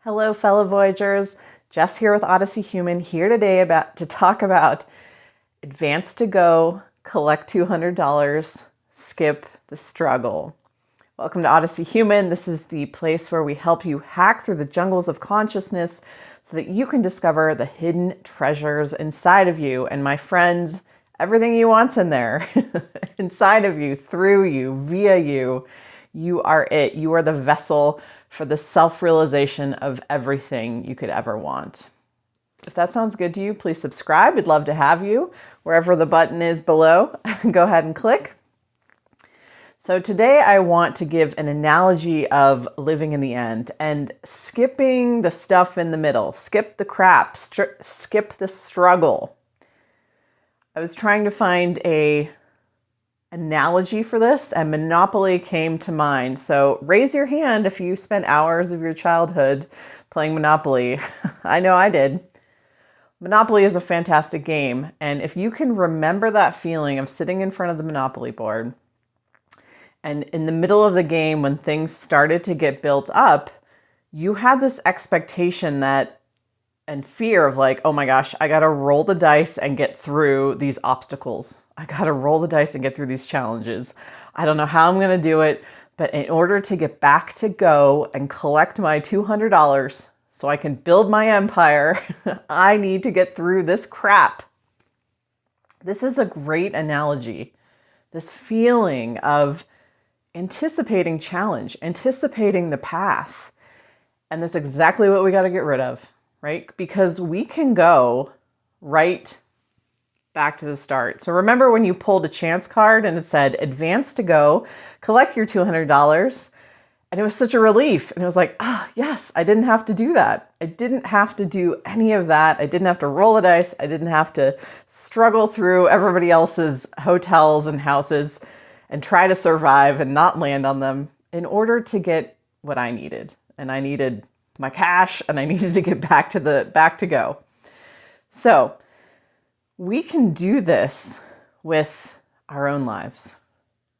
Hello, fellow Voyagers. Jess here with Odyssey Human, here today to talk about advance to go, collect $200, skip the struggle. Welcome to Odyssey Human. This is the place where we help you hack through the jungles of consciousness so that you can discover the hidden treasures inside of you. And my friends, everything you want's in there, inside of you, through you, via you. You are it. You are the vessel for the self-realization of everything you could ever want. If that sounds good to you, please subscribe. We'd love to have you. Wherever the button is below, go ahead and click. So today I want to give an analogy of living in the end and skipping the stuff in the middle. Skip the crap, skip the struggle. I was trying to find an analogy for this, and Monopoly came to mind. So raise your hand if you spent hours of your childhood playing Monopoly. I know I did. Monopoly is a fantastic game, and if you can remember that feeling of sitting in front of the Monopoly board, and in the middle of the game when things started to get built up, you had this expectation and fear of like, oh my gosh, I gotta roll the dice and get through these obstacles. I gotta roll the dice and get through these challenges. I don't know how I'm gonna do it, but in order to get back to go and collect my $200 so I can build my empire, I need to get through this crap. This is a great analogy. This feeling of anticipating challenge, anticipating the path. And that's exactly what we gotta get rid of. Right? Because we can go right back to the start. So remember when you pulled a chance card and it said, advance to go, collect your $200. And it was such a relief. And it was like, yes, I didn't have to do that. I didn't have to do any of that. I didn't have to roll the dice. I didn't have to struggle through everybody else's hotels and houses and try to survive and not land on them in order to get what I needed. And I needed my cash, and I needed to get back to go. So we can do this with our own lives.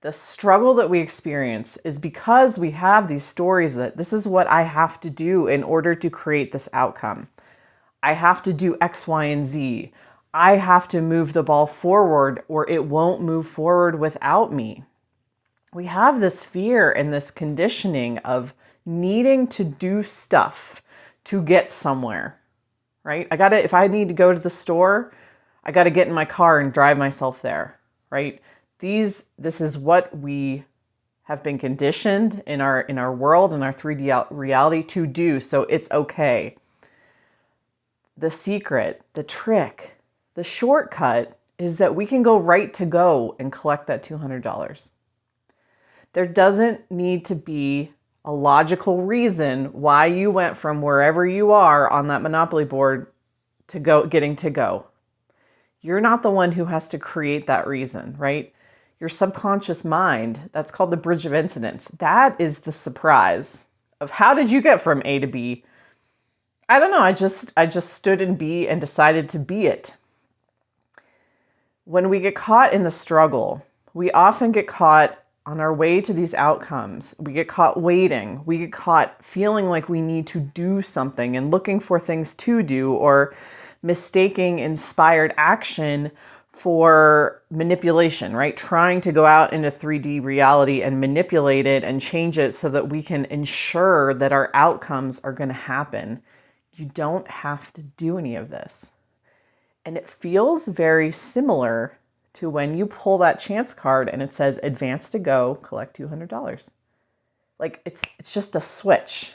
The struggle that we experience is because we have these stories that this is what I have to do in order to create this outcome. I have to do X, Y, and Z. I have to move the ball forward or it won't move forward without me. We have this fear and this conditioning of needing to do stuff to get somewhere, right? If I need to go to the store, I got to get in my car and drive myself there, right? This is what we have been conditioned in our world, in our 3D reality to do. So it's okay. The secret, the trick, the shortcut is that we can go right to go and collect that $200. There doesn't need to be a logical reason why you went from wherever you are on that Monopoly board to getting to go. You're not the one who has to create that reason, right? Your subconscious mind, that's called the bridge of incidents. That is the surprise of how did you get from A to B? I don't know. I just stood in B and decided to be it. When we get caught in the struggle, we often get caught on our way to these outcomes. We get caught waiting. We get caught feeling like we need to do something and looking for things to do, or mistaking inspired action for manipulation, right? Trying to go out into 3D reality and manipulate it and change it so that we can ensure that our outcomes are going to happen. You don't have to do any of this. And it feels very similar to when you pull that chance card and it says advance to go, collect $200. Like it's just a switch.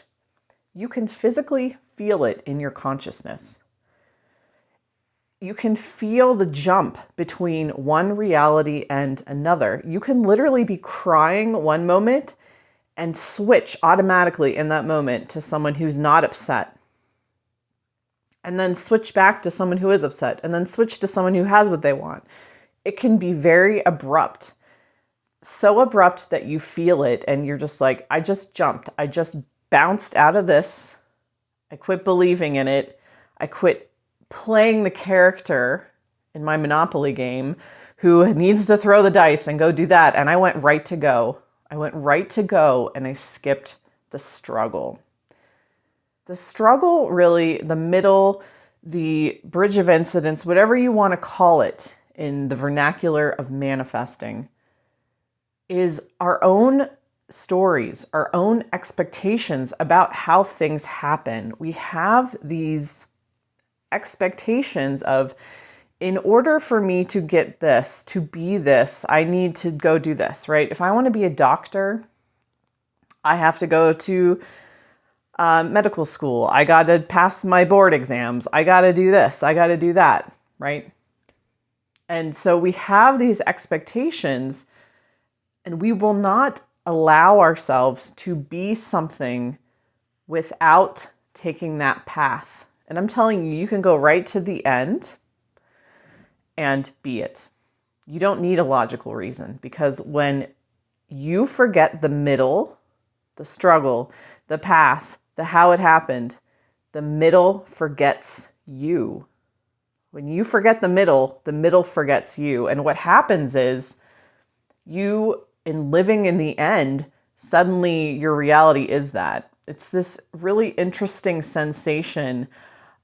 You can physically feel it in your consciousness. You can feel the jump between one reality and another. You can literally be crying one moment and switch automatically in that moment to someone who's not upset. And then switch back to someone who is upset, and then switch to someone who has what they want. It can be very abrupt, so abrupt that you feel it and you're just like, I just jumped. I just bounced out of this. I quit believing in it. I quit playing the character in my Monopoly game who needs to throw the dice and go do that. And I went right to go. I went right to go and I skipped the struggle. The struggle, really, the middle, the bridge of incidents, whatever you want to call it in the vernacular of manifesting, is our own stories, our own expectations about how things happen. We have these expectations of, in order for me to get this, to be this, I need to go do this, right? If I want to be a doctor, I have to go to medical school. I got to pass my board exams. I got to do this. I got to do that, right? And so we have these expectations, and we will not allow ourselves to be something without taking that path. And I'm telling you, you can go right to the end and be it. You don't need a logical reason, because when you forget the middle, the struggle, the path, the how it happened, the middle forgets you. When you forget the middle forgets you. And what happens is you, in living in the end, suddenly your reality is that. It's this really interesting sensation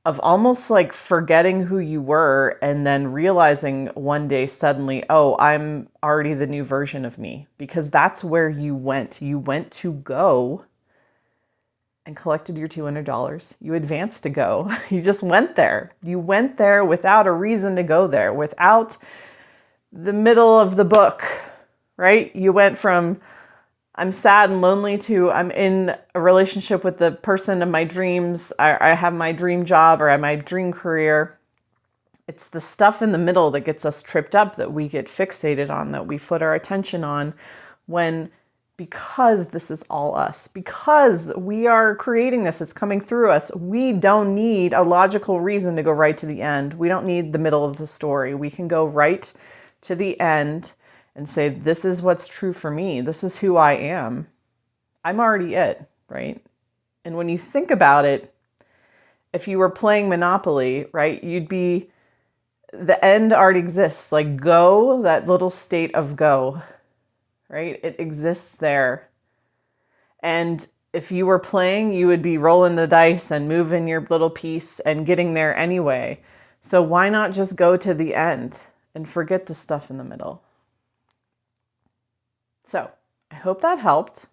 of almost like forgetting who you were and then realizing one day suddenly, oh, I'm already the new version of me, because that's where you went. You went to go and collected your $200. You advanced to go. You just went there. You went there without a reason to go there, without the middle of the book, right? You went from I'm sad and lonely to I'm in a relationship with the person of my dreams. I have my dream job, or I have my dream career. It's the stuff in the middle that gets us tripped up, that we get fixated on, that we put our attention on, because this is all us, because we are creating this, it's coming through us. We don't need a logical reason to go right to the end. We don't need the middle of the story. We can go right to the end and say, this is what's true for me. This is who I am. I'm already it, right? And when you think about it, if you were playing Monopoly, right, the end already exists. Like go, that little state of go, right? It exists there. And if you were playing, you would be rolling the dice and moving your little piece and getting there anyway. So why not just go to the end and forget the stuff in the middle? So I hope that helped.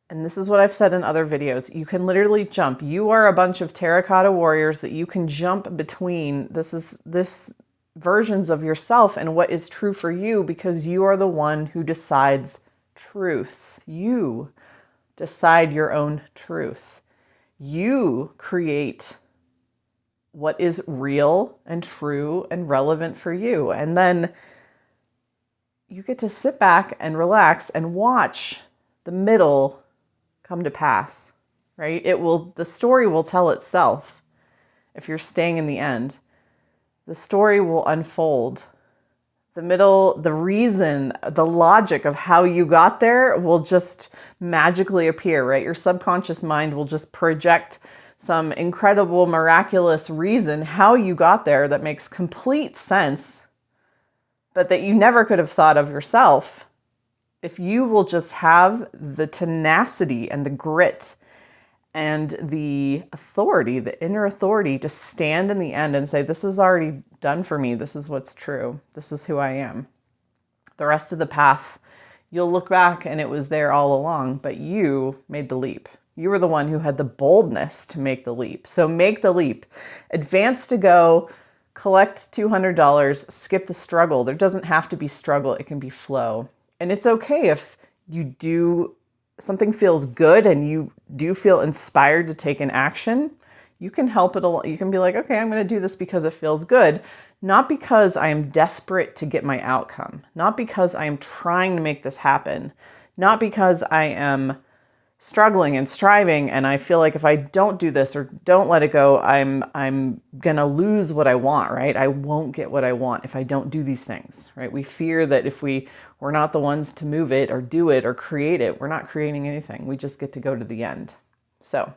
And this is what I've said in other videos. You can literally jump. You are a bunch of terracotta warriors that you can jump between. This versions of yourself and what is true for you, because you are the one who decides truth. You decide your own truth. You create what is real and true and relevant for you. And then you get to sit back and relax and watch the middle come to pass, right? The story will tell itself if you're staying in the end. The story will unfold. The middle, the reason, the logic of how you got there will just magically appear, right? Your subconscious mind will just project some incredible, miraculous reason how you got there that makes complete sense, but that you never could have thought of yourself. If you will just have the tenacity and the grit and the authority, the inner authority, to stand in the end and say, this is already done for me. This is what's true. This is who I am. The rest of the path, you'll look back and it was there all along, but you made the leap. You were the one who had the boldness to make the leap. So make the leap. Advance to go. Collect $200, skip the struggle. There doesn't have to be struggle. It can be flow. And it's okay if something feels good and you do feel inspired to take an action. You can help it along. You can be like, okay, I'm going to do this because it feels good. Not because I am desperate to get my outcome. Not because I am trying to make this happen. Not because I am struggling and striving and I feel like if I don't do this or don't let it go, I'm gonna lose what I want, right? I won't get what I want if I don't do these things, right? We fear that if we're not the ones to move it or do it or create it, we're not creating anything. We just get to go to the end. So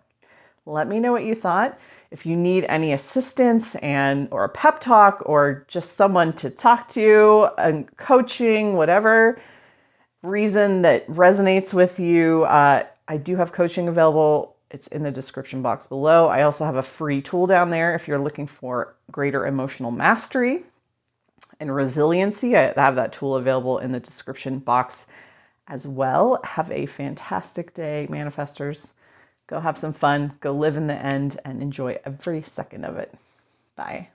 let me know what you thought. If you need any assistance or a pep talk or just someone to talk to and coaching, whatever reason that resonates with you, I do have coaching available It's in the description box below. I also have a free tool down there if you're looking for greater emotional mastery and resiliency. I have that tool available in the description box as well. Have a fantastic day, manifestors. Go have some fun, go live in the end, and enjoy every second of it. Bye.